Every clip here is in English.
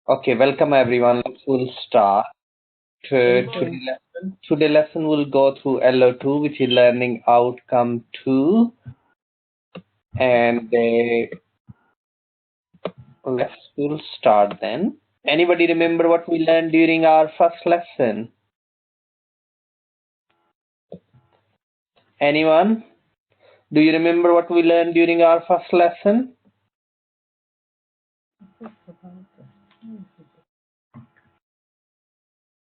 Okay, welcome everyone. We'll start. Today lesson will go through LO2, which is learning outcome 2, and we'll start then. Anybody remember what we learned during our first lesson? Anyone? Do you remember what we learned during our first lesson?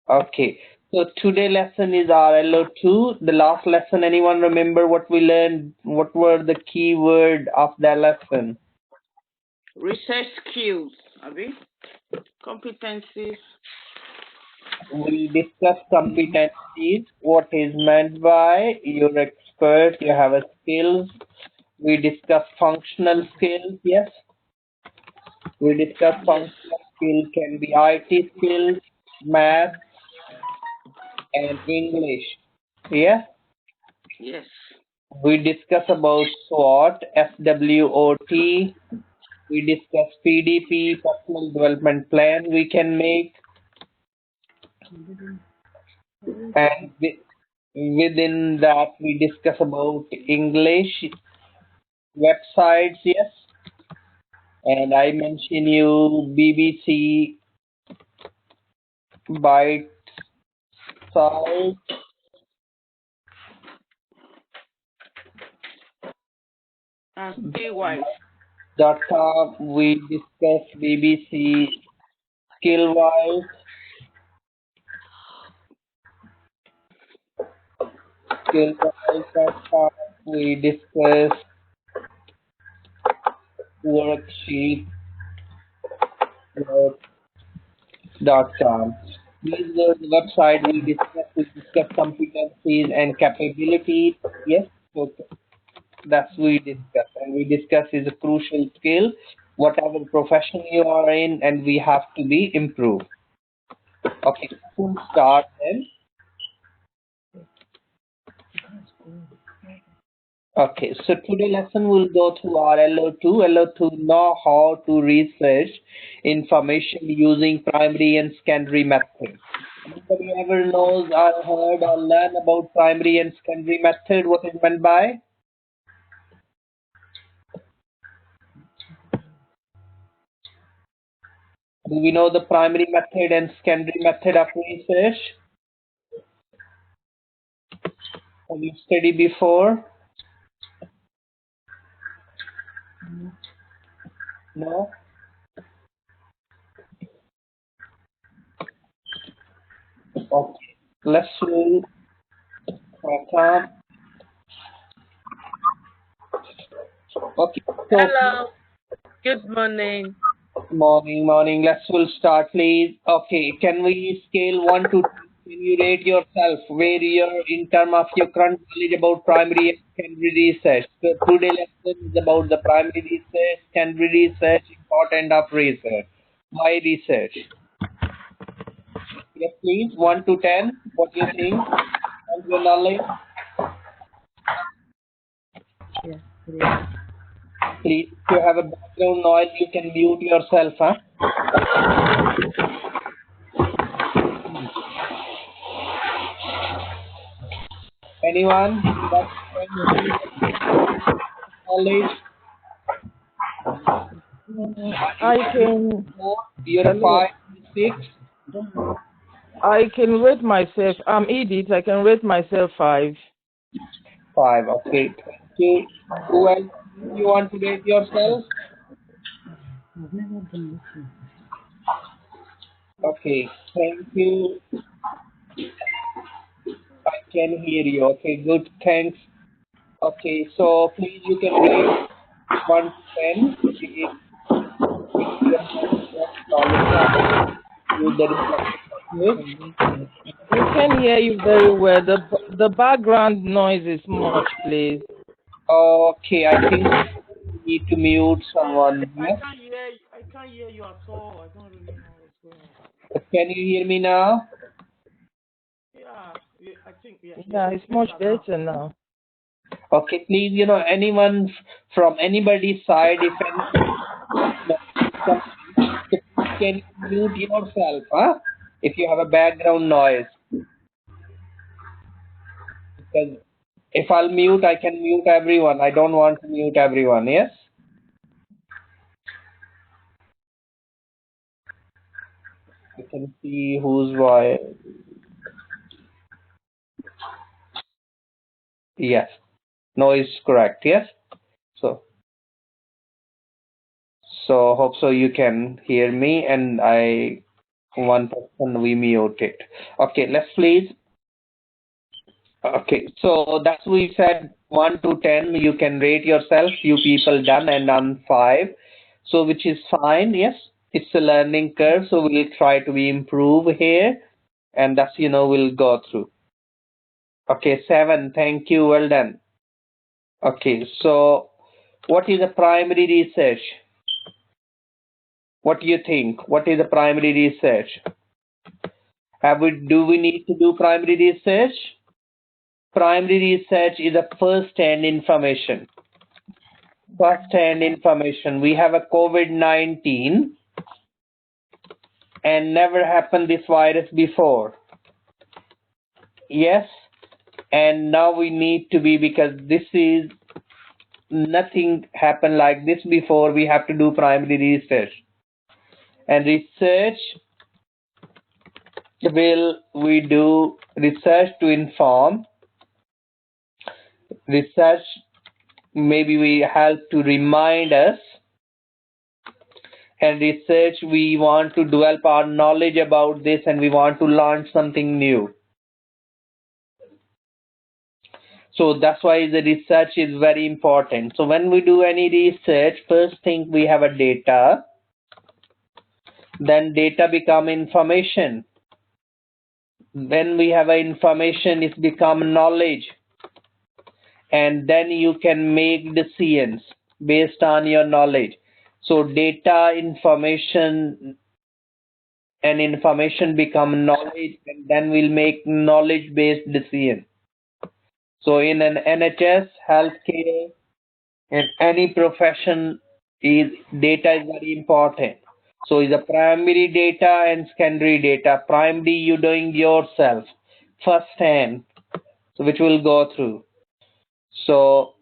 Okay, so today lesson is our LO2. The last lesson, anyone remember what we learned? What were the key word of that lesson? Research skills, Abi. Competencies. We discuss competencies, what is meant by you're expert, you have a skills. We discuss functional skills, yes. We discuss functional skills can be IT skills, math, and English. Yeah. Yes. We discuss about SWOT, SWOT. We discuss PDP, personal development plan we can make, and within that we discuss about English websites, yes. And I mention you BBC Byte site. And .com. We discuss BBC Skillwise. Skillwise.com. We discuss worksheet.com. These were the website we discuss competencies and capabilities. Yes, so that's we discuss, and we discuss is a crucial skill, whatever profession you are in, and we have to be improved. Okay, we'll start then. Okay, so today lesson will go through our LO2. LO2 know how to research information using primary and secondary methods. Anybody ever knows or heard or learn about primary and secondary method? What is meant by? Do we know the primary method and secondary method of research? Have you studied before? No? Okay. Let's do okay. Okay. Hello. Good morning. Morning. We'll start, please. Okay. Can we scale 1 to 10? Can you rate yourself where you're in terms of your current knowledge about primary and secondary research? So today lesson is about the primary research, secondary research, important of research. Why research? Yes, please. 1 to 10. What do you think? And your knowledge? Yes. Please, if you have a background noise, you can mute yourself, huh? Anyone? Knowledge? I can. You're 5, 6. I can rate myself. I'm Edith. I can rate myself 5. 5. Okay. Thank you. Who else you want to rate yourself? Okay. Thank you. I can hear you. Okay. Good. Thanks. Okay. So please you can rate 1 to 10. We can hear you very well. The background noise is much, please. Okay, I think we need to mute someone. I can't hear you at all. I don't really know what's going on. Can you hear me now? Yeah, I think yeah, it's much better now. Okay, please, anyone from anybody's side, if any, can you mute yourself, huh? If you have a background noise. Because if I'll mute, I can mute everyone. I don't want to mute everyone, yes? You can see whose voice. Yes. No is correct, yes? So hope so you can hear me, and one person we muted. Okay, let's please. Okay, so that's we said 1 to 10. You can rate yourself. Few people done and done 5. So which is fine. Yes, it's a learning curve. So we'll try to improve here, and that's we'll go through. Okay, 7. Thank you. Well done. Okay, so what is a primary research? What do you think? What is a primary research? Do we need to do primary research? Primary research is a first-hand information. First-hand information. We have a COVID-19 and never happened this virus before. Yes, and now we need to be, because this is nothing happened like this before, we have to do primary research. And research, we do research to inform. Research, maybe we help to remind us. And research, we want to develop our knowledge about this, and we want to launch something new. So that's why the research is very important. So when we do any research, first thing we have a data, then data become information. When we have a information, it become knowledge, and then you can make decisions based on your knowledge. So data, information, and information become knowledge, and then we'll make knowledge-based decision. So in an NHS, healthcare, in any profession, data is very important. So is the primary data and secondary data. Primary you doing yourself, first hand, so which we'll go through. So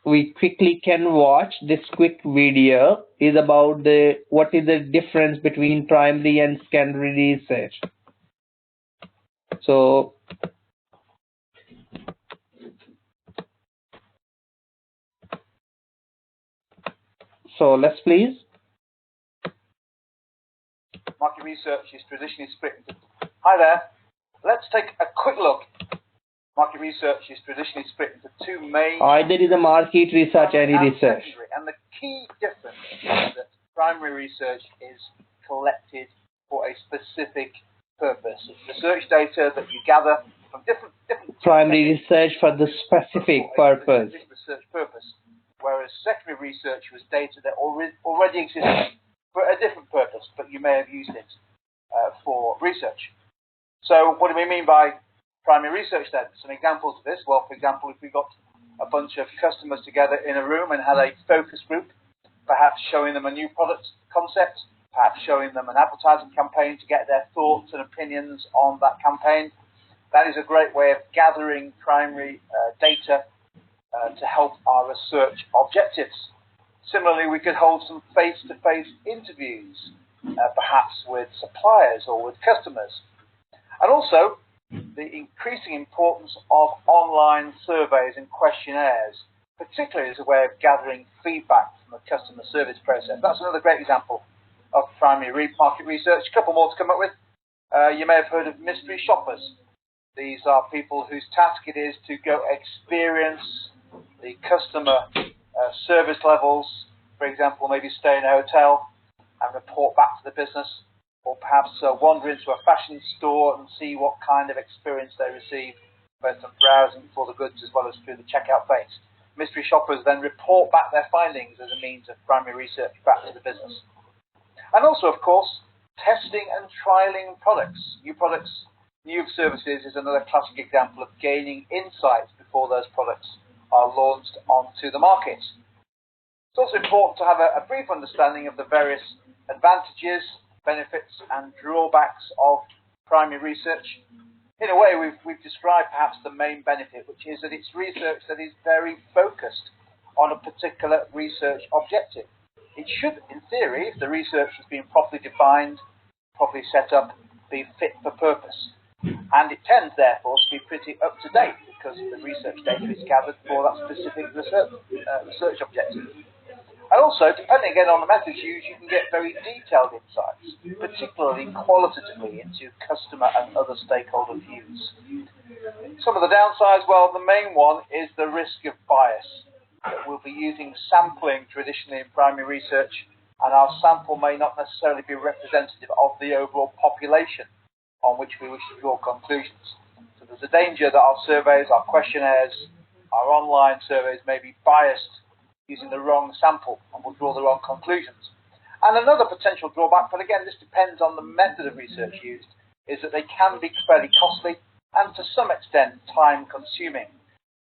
we quickly can watch this quick video is about what is the difference between primary and secondary research. So let's please. Market research is traditionally split into... Hi there. Let's take a quick look. Market research is traditionally split into two main... Either is a market research, any research. And the key difference is that primary research is collected for a specific purpose. It's research data that you gather from different primary research for the specific purpose. Research purpose. Whereas secondary research was data that already existed for a different purpose, but you may have used it for research. So what do we mean by primary research then? Some examples of this. Well, for example, if we got a bunch of customers together in a room and had a focus group, perhaps showing them a new product concept, perhaps showing them an advertising campaign to get their thoughts and opinions on that campaign, that is a great way of gathering primary data to help our research objectives. Similarly, we could hold some face-to-face interviews, perhaps with suppliers or with customers. And also, the increasing importance of online surveys and questionnaires, particularly as a way of gathering feedback from the customer service process. That's another great example of primary market research. A couple more to come up with. You may have heard of mystery shoppers. These are people whose task it is to go experience the customer service levels, for example, maybe stay in a hotel and report back to the business, or perhaps wander into a fashion store and see what kind of experience they receive, both from browsing for the goods as well as through the checkout phase. Mystery shoppers then report back their findings as a means of primary research back to the business. And also, of course, testing and trialing products. New services is another classic example of gaining insights before those products are launched onto the market. It's also important to have a brief understanding of the various advantages, benefits and drawbacks of primary research. In a way, we've described perhaps the main benefit, which is that it's research that is very focused on a particular research objective. It should, in theory, if the research has been properly defined, properly set up, be fit for purpose. And it tends, therefore, to be pretty up-to-date because the research data is gathered for that specific research objective. And also, depending again on the methods used, you can get very detailed insights, particularly qualitatively into customer and other stakeholder views. Some of the downsides, well, the main one is the risk of bias. That we'll be using sampling traditionally in primary research, and our sample may not necessarily be representative of the overall population on which we wish to draw conclusions. So there's a danger that our surveys, our questionnaires, our online surveys may be biased using the wrong sample and will draw the wrong conclusions. And another potential drawback, but again this depends on the method of research used, is that they can be fairly costly and to some extent time consuming.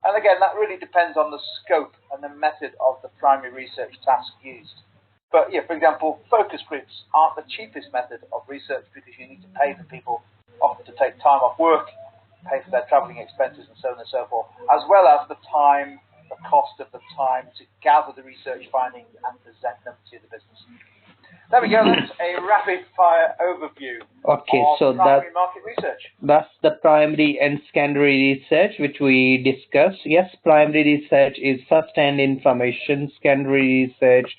And again that really depends on the scope and the method of the primary research task used. But yeah, for example, focus groups aren't the cheapest method of research because you need to pay for people often to take time off work, pay for their travelling expenses and so on and so forth, as well as the time, the cost of the time to gather the research findings and present them to the business. There we go, that's a rapid fire overview of primary market research. That's the primary and secondary research which we discussed. Yes, primary research is first-hand information, secondary research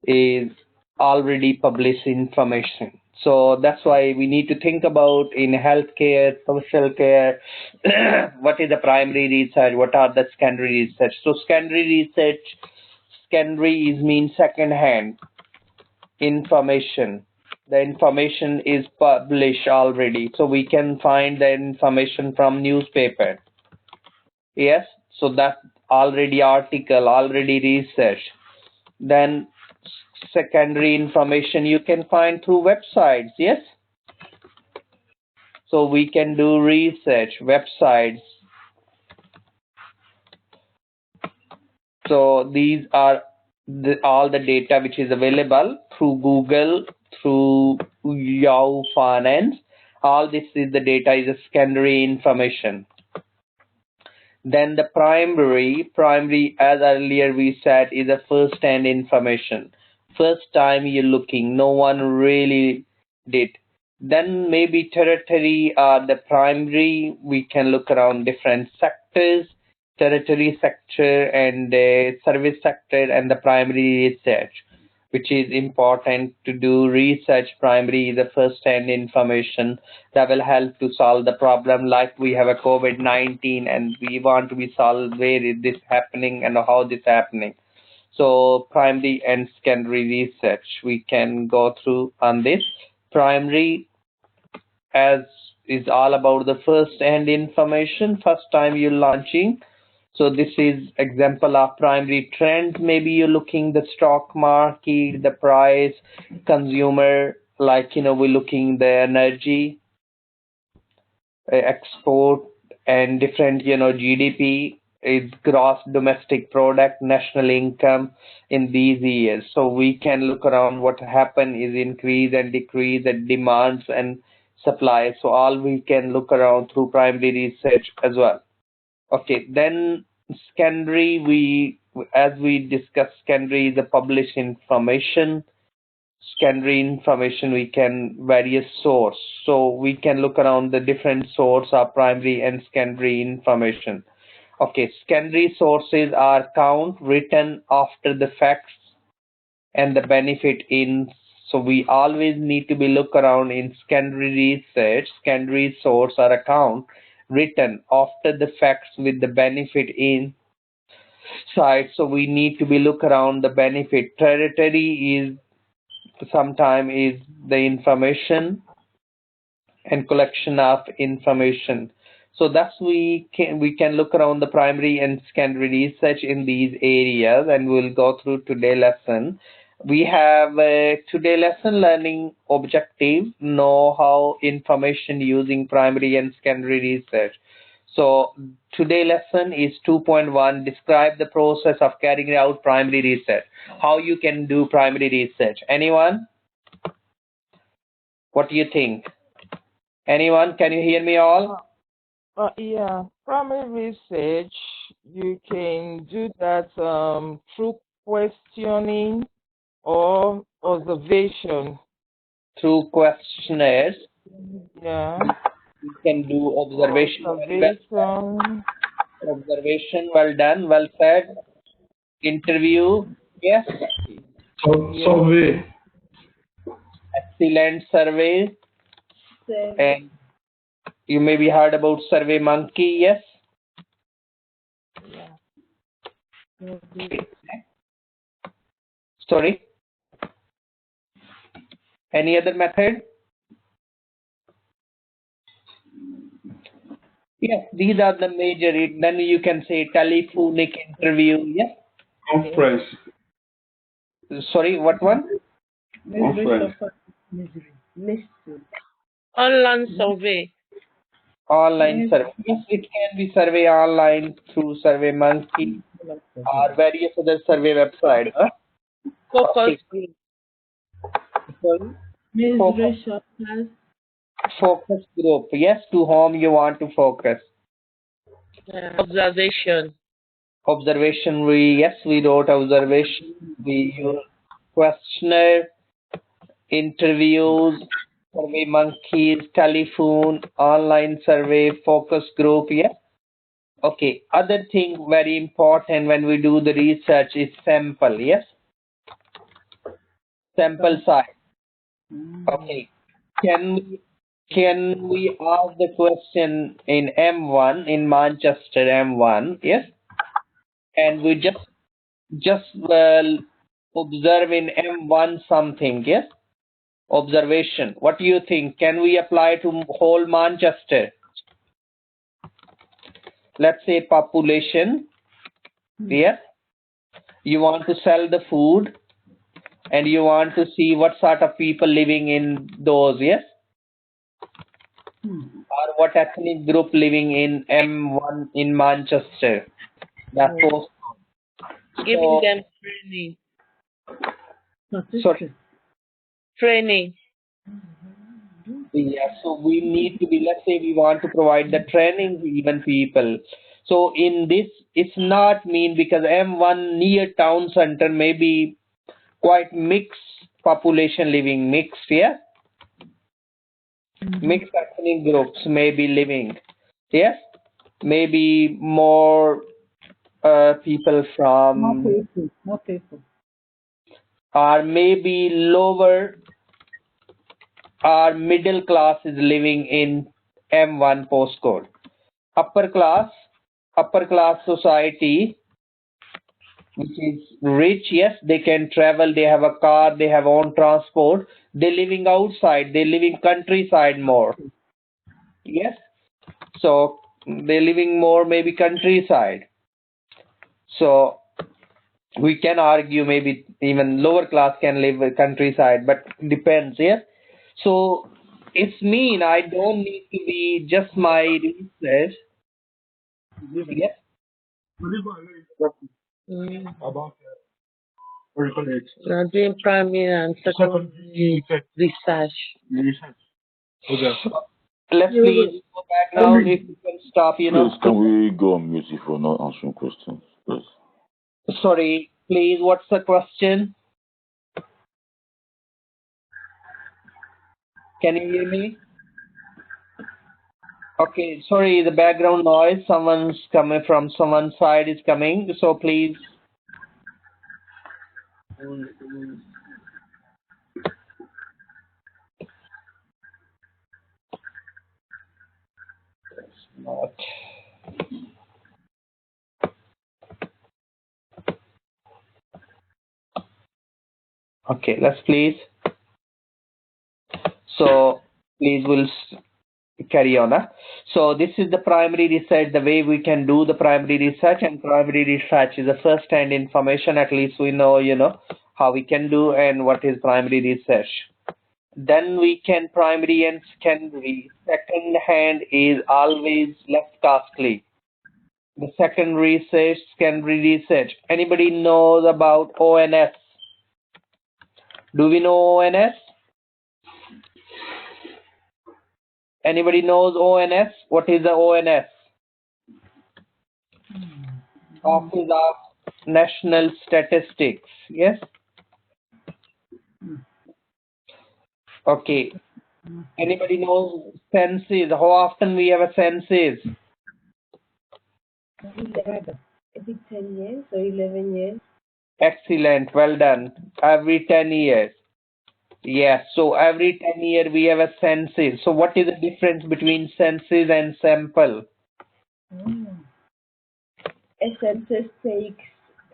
is already published information. So that's why we need to think about in healthcare, social care, what is the primary research, what are the secondary research. So secondary research, secondary means second-hand information. The information is published already. So we can find the information from newspaper. Yes, so that already article, already research. Then secondary information you can find through websites. Yes, so we can do research websites. So these are all the data which is available through Google, through Yahoo Finance. All this is the data is a secondary information. Then the primary as earlier we said is a first-hand information. First time you're looking, no one really did. Then maybe territory or the primary, we can look around different sectors, territory sector and service sector and the primary research, which is important to do research. Primary is the first-hand information that will help to solve the problem, like we have a COVID-19 and we want to be solved where is this happening and how this happening. So primary and secondary research we can go through on this. Primary as is all about the first-hand information, first time you're launching. So this is example of primary trends. Maybe you're looking the stock market, the price, consumer, like we're looking the energy, export and different GDP. Is gross domestic product, national income in these years. So we can look around what happened is increase and decrease and demands and supply. So all we can look around through primary research as well. Okay, then secondary, as we discussed, secondary is the published information. Secondary information we can various source. So we can look around the different source of primary and secondary information. Okay, secondary sources are count written after the facts and the benefit in. So we always need to be look around in secondary research, secondary source or account written after the facts with the benefit in side. So we need to be look around the benefit. Territory is sometime is the information and collection of information. So that's we can look around the primary and secondary research in these areas, and we'll go through today's lesson. We have today lesson learning objective, know how information using primary and secondary research. So today lesson is 2.1, describe the process of carrying out primary research. How you can do primary research. Anyone? What do you think? Anyone? Can you hear me all? Yeah, primary research, you can do that through questioning or observation. Through questionnaires. Yeah. You can do observation. Observation. Observation, well done, well said. Interview, yes. Survey. Excellent. Survey. And you maybe heard about Survey Monkey, yes. Sorry. Any other method? Yes, these are the major. Then you can say telephonic interview, yes. Conference. Sorry, what one? Conference. Online survey. Online survey. Yes, it can be survey online through Survey Monkey or various other survey websites. Huh? Focus group. Sorry? Focus group. Yes, to whom you want to focus. Observation. Observation, we wrote observation. We use questionnaire, interviews, survey monkeys, telephone, online survey, focus group, yes. Okay, other thing very important when we do the research is sample, yes. Sample size. Okay. Can we ask the question in M1 in Manchester M1, yes? And we just observe in M1 something, yes? Observation. What do you think? Can we apply to whole Manchester? Let's say population, yes? You want to sell the food and you want to see what sort of people living in those, yes? Or what ethnic group living in M1 in Manchester. That post. Giving them training. Sorry. Training. Yeah, so we need to be, let's say we want to provide the training to even people. So in this, it's not mean because M1 near town center may be quite mixed population living, mixed, yeah? Mixed ethnic groups may be living, yes? Maybe more people from, More people. or maybe lower or middle class is living in M1 postcode. Upper class society, which is rich, yes, they can travel, they have a car, they have own transport, they're living outside, they're living countryside more. Yes, so they're living more maybe countryside. So we can argue maybe even lower class can live in countryside, but depends, yes. So it's mean I don't need to be just my research. Yes. About what do you call it? Now doing primary and secondary research. Okay. Let's please go back now. If you can stop, you know. Please, can we go on mute if we're not answering questions, please? Sorry, please. What's the question? Can you hear me? Okay, sorry, the background noise. Someone's coming from someone's side is coming. So please. Not. Okay, let's please. So please we'll carry on. So this is the primary research, the way we can do the primary research, and primary research is the first hand information. At least we know, you know, how we can do and what is primary research. Then we can primary and secondary. Second hand is always less costly. The secondary research, secondary research. Anybody knows about ONS? Do we know ONS? Anybody knows ONS? What is the ONS? Office of National Statistics. Yes? Okay. Anybody knows census? How often we have a census? Every 10 years or 11 years? Excellent. Well done. Every 10 years. Yes. So every 10 years we have a census. So what is the difference between census and sample? A census takes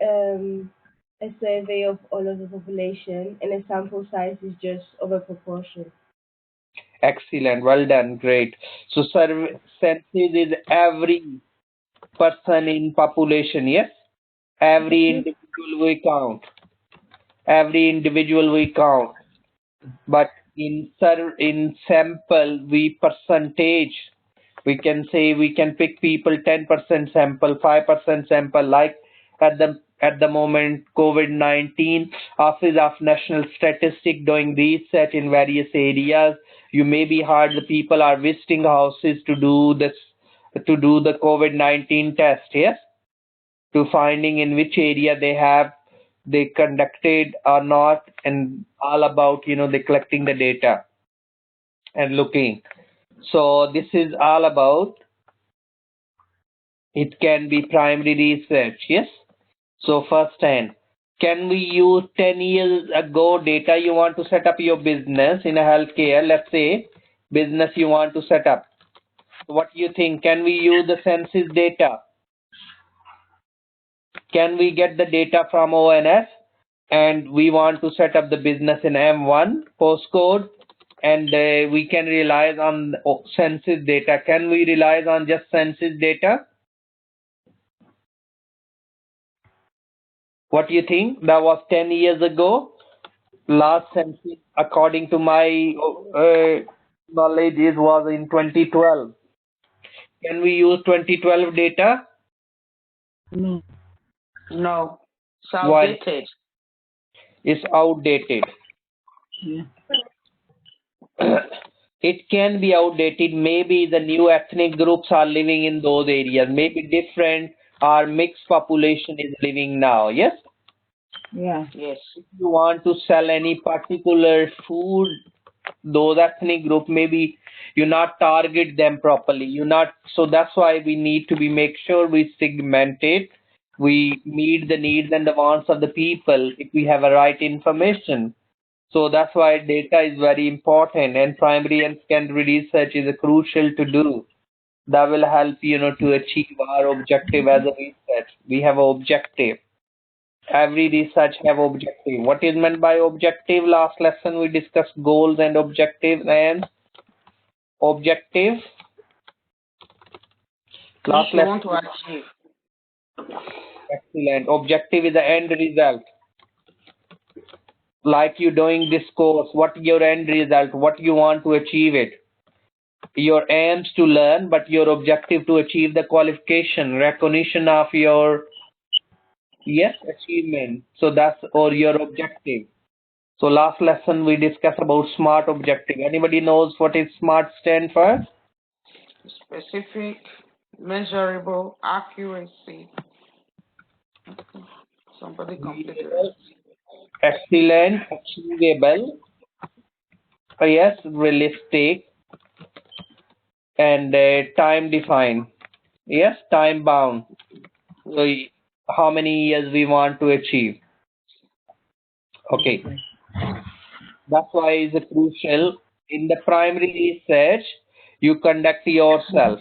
a survey of all of the population, and a sample size is just over proportion. Excellent. Well done. Great. So census is every person in population. Yes. Every individual we count. Every individual we count. But in sample we percentage. We can say we can pick people 10% sample, 5% sample, like at the moment COVID-19 Office of National Statistics doing research in various areas. You may be heard the people are visiting houses to do the COVID-19 test, yes, to finding in which area they conducted or not, and all about they collecting the data and looking. So this is all about, it can be primary research, yes. So first hand, can we use 10 years ago data? You want to set up your business in a healthcare, let's say business you want to set up. What do you think? Can we use the census data? Can we get the data from ONS and we want to set up the business in M1 postcode, and we can rely on census data? Can we rely on just census data? What do you think? That was 10 years ago. Last census, according to my knowledge, was in 2012. Can we use 2012 data? No. It's Why? outdated. It's outdated. It can be outdated. Maybe the new ethnic groups are living in those areas. Maybe different or mixed population is living now. Yes? Yeah. Yes. If you want to sell any particular food, those ethnic group, maybe you not target them properly. So that's why we need to make sure we segment it. We meet the needs and the wants of the people if we have a right information. So that's why data is very important, and primary and secondary research is crucial to do. That will help to achieve our objective as a research. We have an objective. Every research have objective. What is meant by objective? Last lesson we discussed goals and objectives and objective. Last lesson. Want to achieve. Excellent. Objective is the end result. Like you doing this course, what your end result? What you want to achieve it? Your aims to learn, but your objective to achieve the qualification, recognition of your achievement. So that's or your objective. So last lesson we discussed about SMART objective. Anybody knows what is SMART stand for? Specific, measurable, accuracy. Somebody completed it. Excellent, achievable, yes, realistic, and time defined. Yes, time bound. So how many years we want to achieve? Okay. That's why it's crucial. In the primary research, you conduct yourself.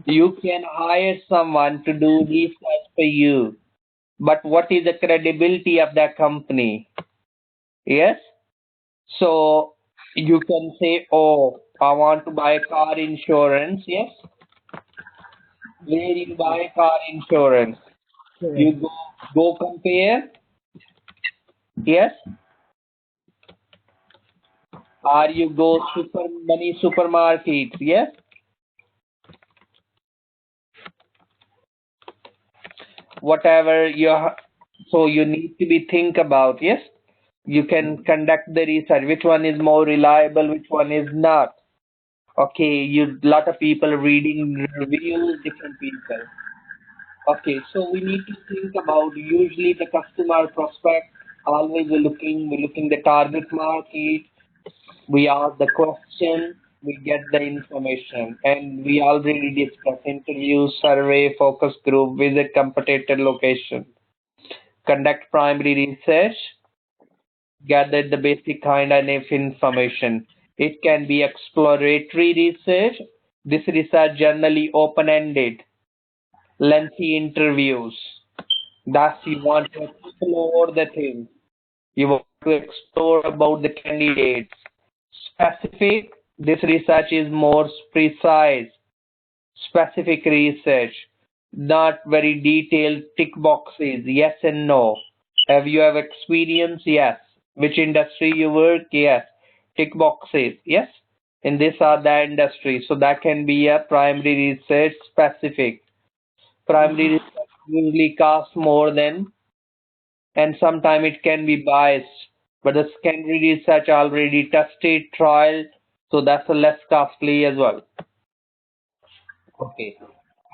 You can hire someone to do research for you. But what is the credibility of that company? Yes? So you can say, oh, I want to buy car insurance. Yes? Where you buy car insurance? You go compare. Yes? Or you go many supermarkets. Yes? Whatever so you need to be think about. Yes? You can conduct the research. Which one is more reliable? Which one is not? Okay, you lot of people reading reviews, different people. Okay, so we need to think about usually the customer prospect. Always we're looking the target market. We ask the question, we get the information, and we already discussed interview, survey, focus group, visit competitor location, conduct primary research, gather the basic kind of information. It can be exploratory research. This research generally open-ended, lengthy interviews. Thus, you want to explore the thing. You want to explore about the candidates. Specific, this research is more precise. Specific research, not very detailed tick boxes, yes and no. Have you have experience? Yes. Which industry you work? Yes. Tick boxes, yes. In this or that industry. So that can be a primary research specific. Primary research usually costs more than, and sometimes it can be biased. But the secondary research already tested, trial, so that's a less costly as well. Okay.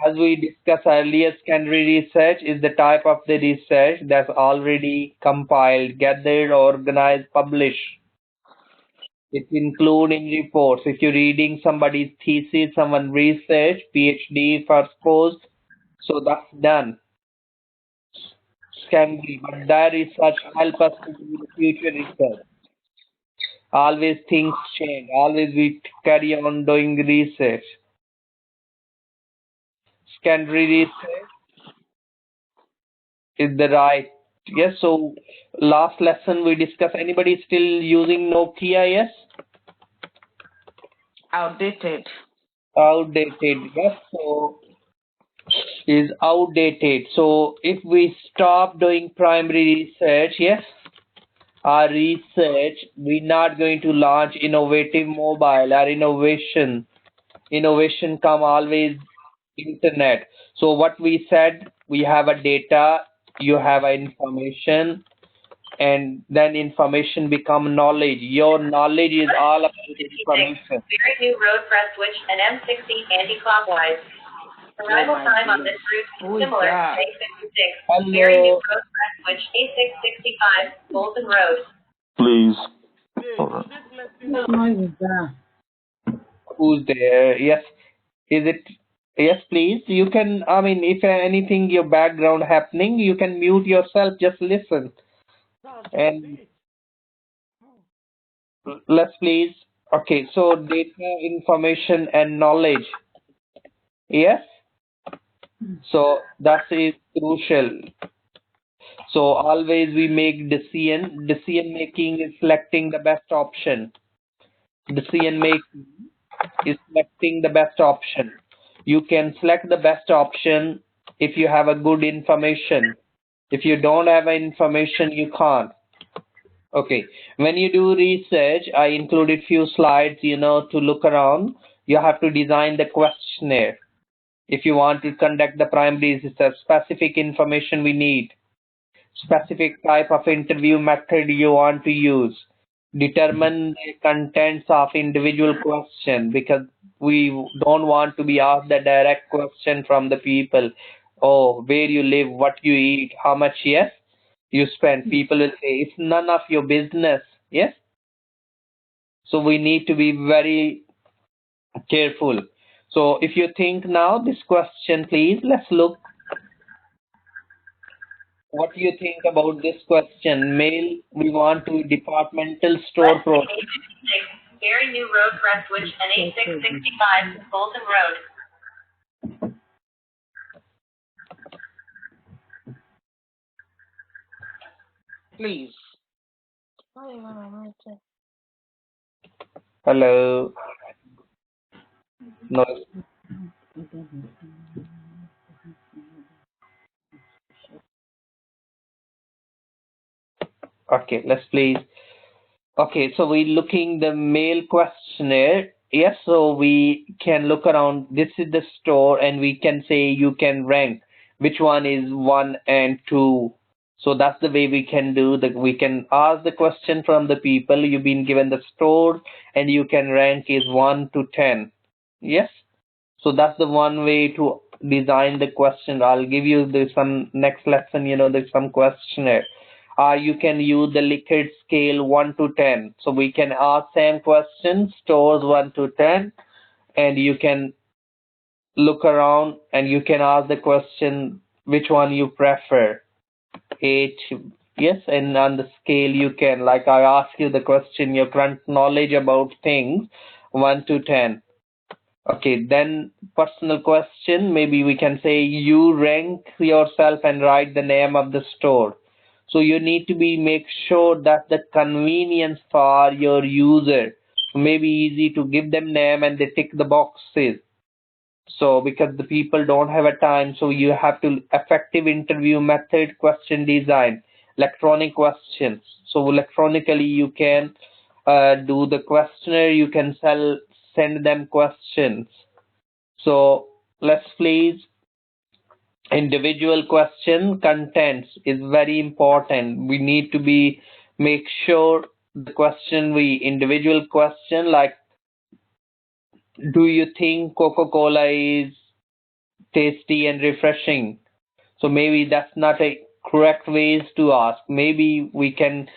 As we discussed earlier, secondary research is the type of the research that's already compiled, gathered, organized, published. It's including reports. If you're reading somebody's thesis, someone research, PhD, first post, so that's done. Secondary, but that research help us to do the future research. Always things change. Always we carry on doing research. Secondary research is the right. Yes, so last lesson we discussed. Anybody still using Nokia? Yes? Outdated. Outdated. Yes, so is outdated. So if we stop doing primary research, yes, our research, we're not going to launch innovative mobile or innovation come always internet. So what we said, we have a data, you have a information, and then information become knowledge. Your knowledge is all about information. Very new road press switch and M60 anti-clockwise. Arrival time on this route is similar to A56. Very new road press switch A665 Bolton Road. Please. What noise is that? Who's there? Yes. Is it? Yes, please. You can, I mean, if anything, your background happening, you can mute yourself, just listen. And let's please. Okay, so data, information, and knowledge. Yes? So that is crucial. So always we make decision. Decision making is selecting the best option. Decision making is selecting the best option. You can select the best option if you have a good information. If you don't have information, you can't. Okay. When you do research, I included few slides, to look around. You have to design the questionnaire. If you want to conduct the primary research, specific information we need. Specific type of interview method you want to use. Determine the contents of individual question, because we don't want to be asked the direct question from the people. Oh, where you live, what you eat, how much, yes, you spend. People will say, it's none of your business. Yes. So we need to be very careful. So if you think now this question, please, let's look. What do you think about this question? Mail, we want to departmental store product. Very new road press switch and A665 Bolton Road. Please. Hello. No. Okay, let's please. Okay, so we're looking the mail questionnaire. Yes, so we can look around. This is the store, and we can say you can rank which one is 1 and 2. So that's the way we can do that. We can ask the question from the people. You've been given the store and you can rank is 1 to 10. Yes. So that's the one way to design the question. I'll give you some next lesson, there's some questionnaire. You can use the Likert scale 1 to 10. So we can ask same question, stores 1 to 10, and you can look around and you can ask the question which one you prefer. 8, yes, and on the scale you can, like I ask you the question, your current knowledge about things, 1 to 10. Okay, then personal question, maybe we can say you rank yourself and write the name of the store. So you need to make sure that the convenience for your user, maybe easy to give them name and they tick the boxes. So because the people don't have a time, so you have to effective interview method, question design, electronic questions. So electronically you can do the questionnaire, you can send them questions. So let's please, individual question contents is very important. We need to make sure the question individual question, like, do you think Coca-Cola is tasty and refreshing? So maybe that's not a correct ways to ask. Maybe we can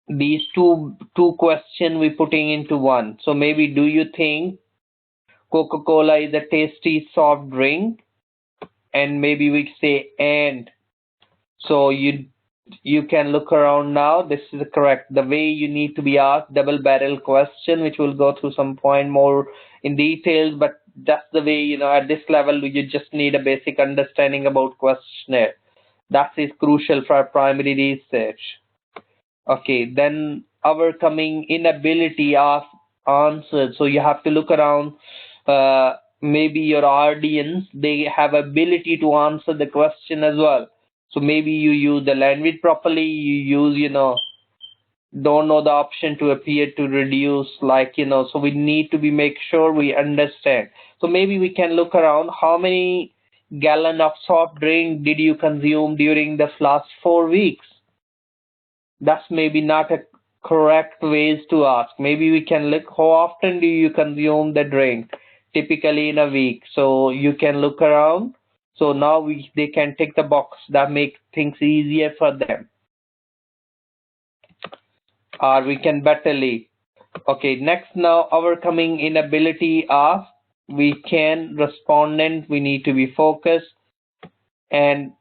these two questions we putting into one. So maybe, do you think Coca-Cola is a tasty soft drink? And maybe we say and. So you can look around now. This is correct. The way you need to be asked double barrel question, which we'll go through some point more in details, but that's the way, at this level you just need a basic understanding about questionnaire. That is crucial for primary research. Okay, then overcoming inability of answers. So you have to look around. Maybe your audience, they have ability to answer the question as well. So maybe you use the language properly. You use, don't know the option to appear to reduce, so we need to make sure we understand. So maybe we can look around, how many gallon of soft drink did you consume during the last 4 weeks? That's maybe not a correct ways to ask. Maybe we can look, how often do you consume the drink? Typically in a week. So you can look around. So now they can tick the box. That makes things easier for them. Or we can betterly. Okay, next now, overcoming inability of, we can respondent, we need to be focused. And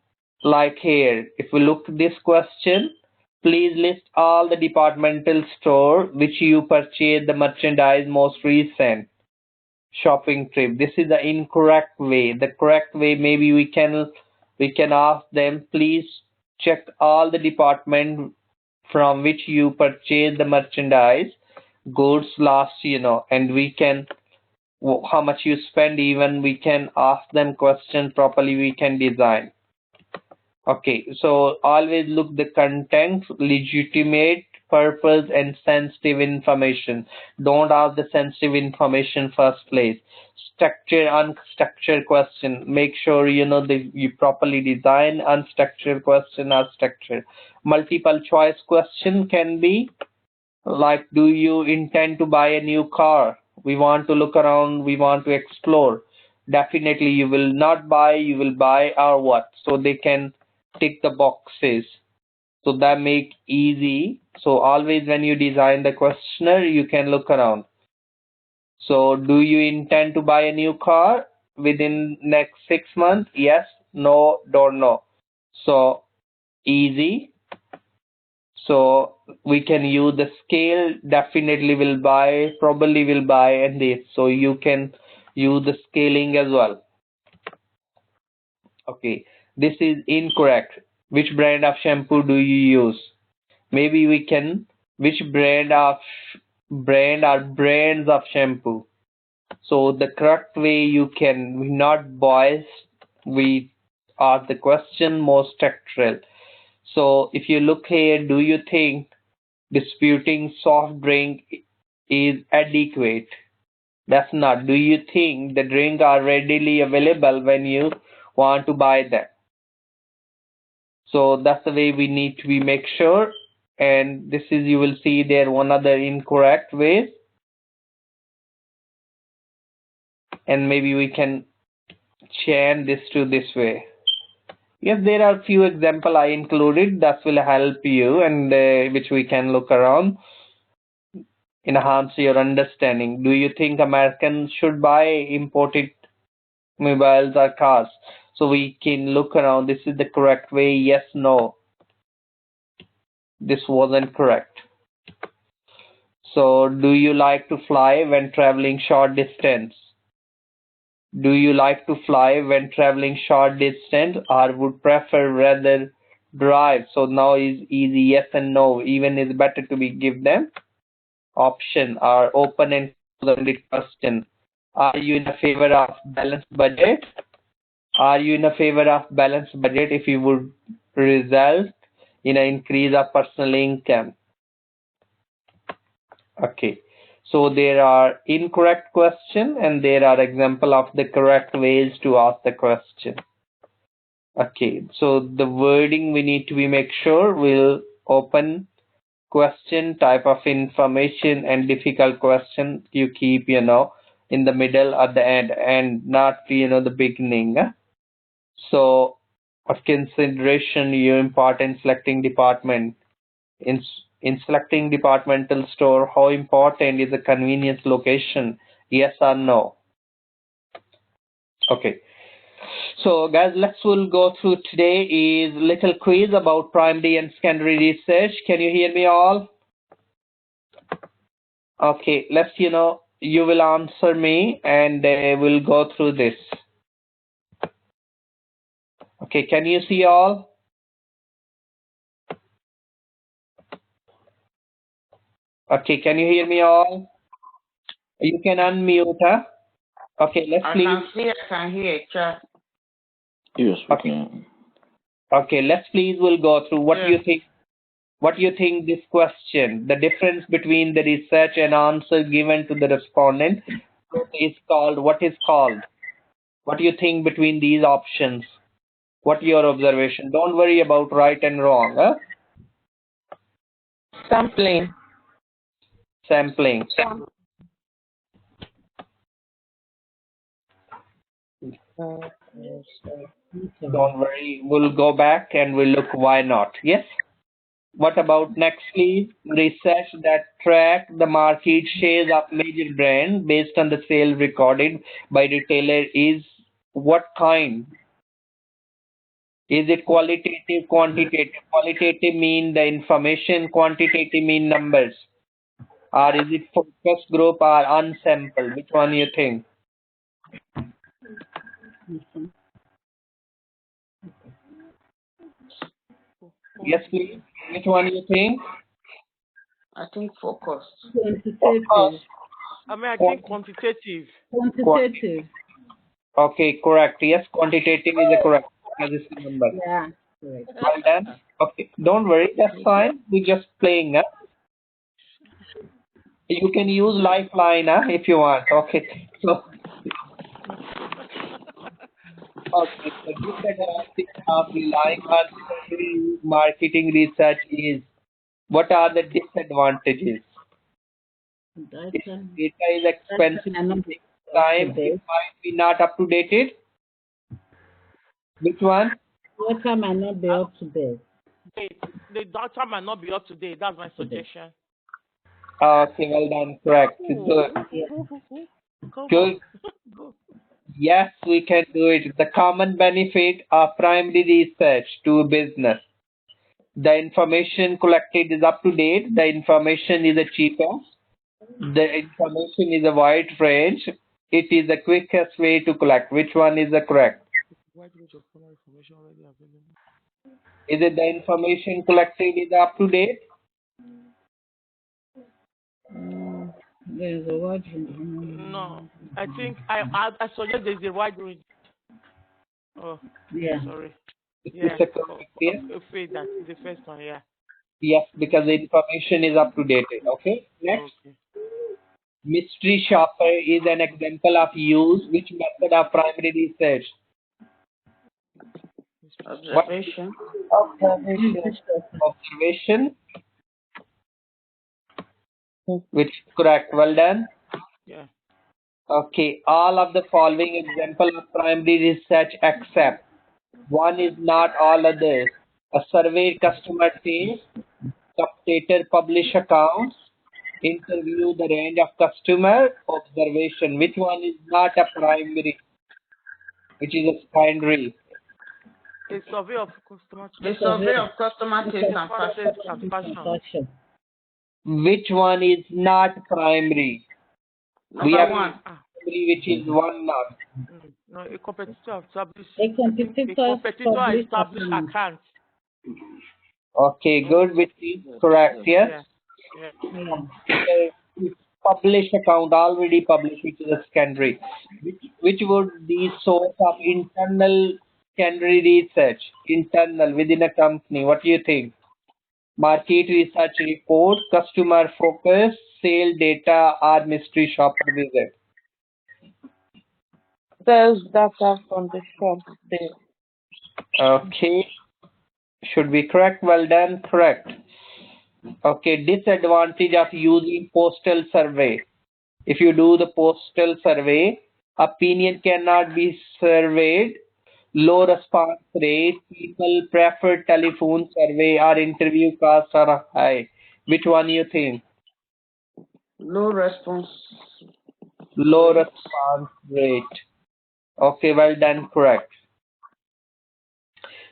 like here, if we look at this question, please list all the departmental store which you purchased the merchandise most recent shopping trip. This is the incorrect way. The correct way, maybe we can ask them, please check all the department from which you purchased the merchandise goods last, and we can, how much you spend, even we can ask them question properly, we can design. Okay, so always look the content, legitimate purpose and sensitive information. Don't ask the sensitive information first place. Structured, unstructured question. Make sure you properly design unstructured question or structured. Multiple choice question can be like, do you intend to buy a new car? We want to look around, we want to explore. Definitely you will not buy, you will buy or what? So they can tick the boxes. So that make easy. So always when you design the questionnaire, you can look around. So do you intend to buy a new car within next 6 months? Yes, no, don't know. So easy. So we can use the scale, definitely will buy, probably will buy, and this. So you can use the scaling as well. Okay, this is incorrect. Which brand of shampoo do you use? Maybe we can, which brand or brands of shampoo? So the correct way you can, we not boys, we ask the question more structural. So if you look here, do you think disputing soft drink is adequate? That's not. Do you think the drink are readily available when you want to buy them? So that's the way we need to be make sure. And this is, you will see there one other incorrect ways. And maybe we can change this to this way. Yes, there are few example I included that will help you, and which we can look around, enhance your understanding. Do you think Americans should buy imported mobiles or cars? So we can look around. This is the correct way. Yes, no. This wasn't correct. So do you like to fly when traveling short distance? Do you like to fly when traveling short distance, or would prefer rather drive? So now is easy yes and no. Even is better to be give them option or open and closed question. Are you in a favor of balanced budget? Are you in a favor of balanced budget if you would result in an increase of personal income? Okay. So there are incorrect question and there are example of the correct ways to ask the question. Okay. So the wording we need to be make sure will open question, type of information, and difficult question you keep, in the middle at the end and not, the beginning. So of consideration, your important selecting department. In selecting departmental store, how important is the convenience location? Yes or no? Okay. So guys, we'll go through today is little quiz about primary and secondary research. Can you hear me all? Okay, let's, you will answer me and we'll go through this. Okay, can you see all? Okay, can you hear me all? You can unmute, huh? Okay, let's please. I can hear, Chair. Yes, we Okay. can. Okay, let's please we'll go through what do you think. What do you think this question, the difference between the research and answer given to the respondent is called, what is called? What do you think between these options? What your observation? Don't worry about right and wrong, huh? Sampling. Sampling. Don't worry, we'll go back and we'll look why not. Yes? What about next please? Research that track the market shares of major brand based on the sale recorded by retailer is what kind? Is it qualitative, quantitative? Qualitative mean the information, quantitative mean numbers. Or is it focus group or unsample? Which one you think? Yes, please. Which one you think? I think focus. Focus. I think quantitative. Quantitative. Okay, correct. Yes, quantitative is a correct. This is the number. Yeah. Correct. Well done. Okay, don't worry. That's fine. We're just playing. You can use lifeline if you want. Okay. So. Okay, so disadvantage of relying on secondary marketing research is, what are the disadvantages? Data is expensive, time, it might be not up to date. Which one? Data might not be up to date. The data might not be up to date. That's my suggestion. Okay, well done, correct. Good. Good. Yes, we can do it. The common benefit of primary research to business. The information collected is up to date. The information is the cheapest. The information is a wide range. It is the quickest way to collect. Which one is the correct? Is it the information collected is up to date? There's a wide range. No, I think I suggest there's a wide range. Oh, yeah. Sorry. It's a correct, yes? That is the first one, yeah. Yes, because the information is up to date. Okay. Next. Okay. Mystery shopper is an example of use which method of primary research? Observation. Observation. Which is correct. Well done. Yeah. Okay. All of the following example of primary research except one is not all others. A survey customer says, competitor publish accounts, interview the range of customer, observation. Which one is not a primary? Which is a secondary? A survey of customer. The survey of customer taste and fashion. Which one is not primary? We have one. primary, which is one not. No, a competitor established. A competitor established account. Okay, good. Which is correct? Yes. Publish account already published, which is a secondary. Which would be source of internal secondary research? Internal within a company. What do you think? Market research report, customer focus, sale data, or mystery shopper visit? Sales data from the shop there. Okay. Should be correct. Well done. Correct. Okay. Disadvantage of using postal survey. If you do the postal survey, opinion cannot be surveyed. Low response rate. People prefer telephone survey or interview costs are high. Which one you think? Low response. Low response rate. Okay, well done. Correct.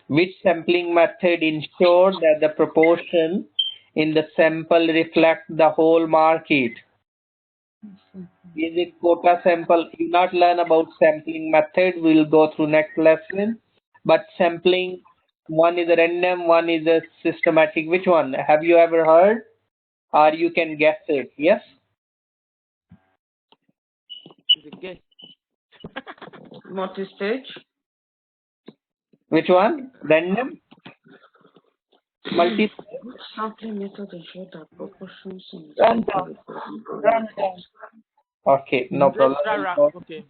Which sampling method ensures that the proportion in the sample reflects the whole market? Is it quota sample? You not learn about sampling method. We'll go through next lesson. But sampling, one is a random, one is a systematic. Which one? Have you ever heard? Or you can guess it? Yes? Multi-stage. Which one? Random? Multi? Sampling method ensures that proportions in Random. Okay, no problem. Okay.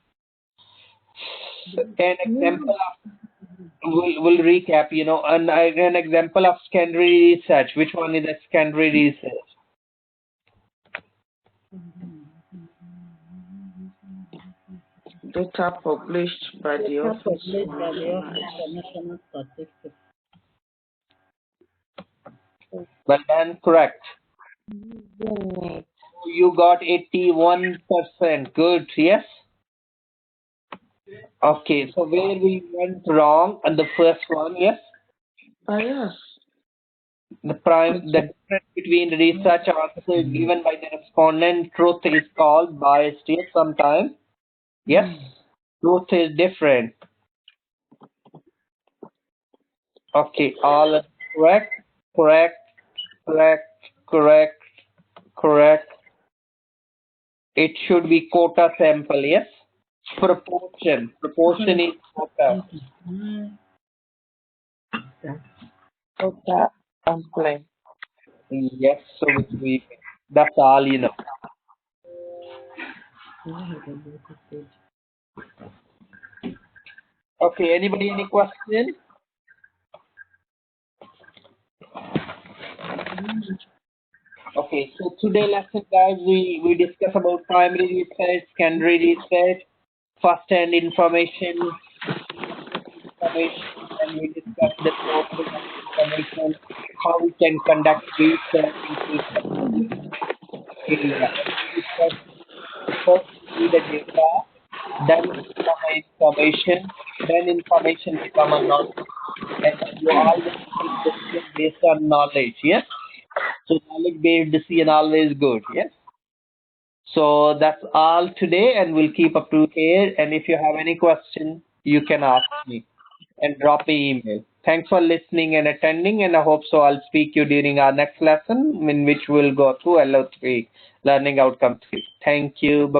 An example of, we'll recap, an example of secondary research. Which one is a secondary research? Data published by the Office for National Statistics. Well done, correct. You got 81%. Good, yes? Okay, so where we went wrong on the first one, yes? Yes. The difference between research answers given by the respondent, truth is called biased, yes, sometimes. Yes? Truth is different. Okay, all correct, correct, correct, correct, correct. It should be quota sample, yes? Proportion. Proportion is quota. Quota sampling. Yes, so that's all you know. Okay, anybody any question? Okay, so today lesson, guys, we discuss about primary research, secondary research, first-hand information, and we discuss the sources of information, how we can conduct research in area. First, we need the data, then become information, then information become a knowledge, and you always make decision based on knowledge, yes? So knowledge-based decision always good, yes? So that's all today, and we'll keep up to here. And if you have any question, you can ask me and drop an email. Thanks for listening and attending, and I hope so I'll speak you during our next lesson, in which we'll go through LO3, Learning Outcome 3. Thank you.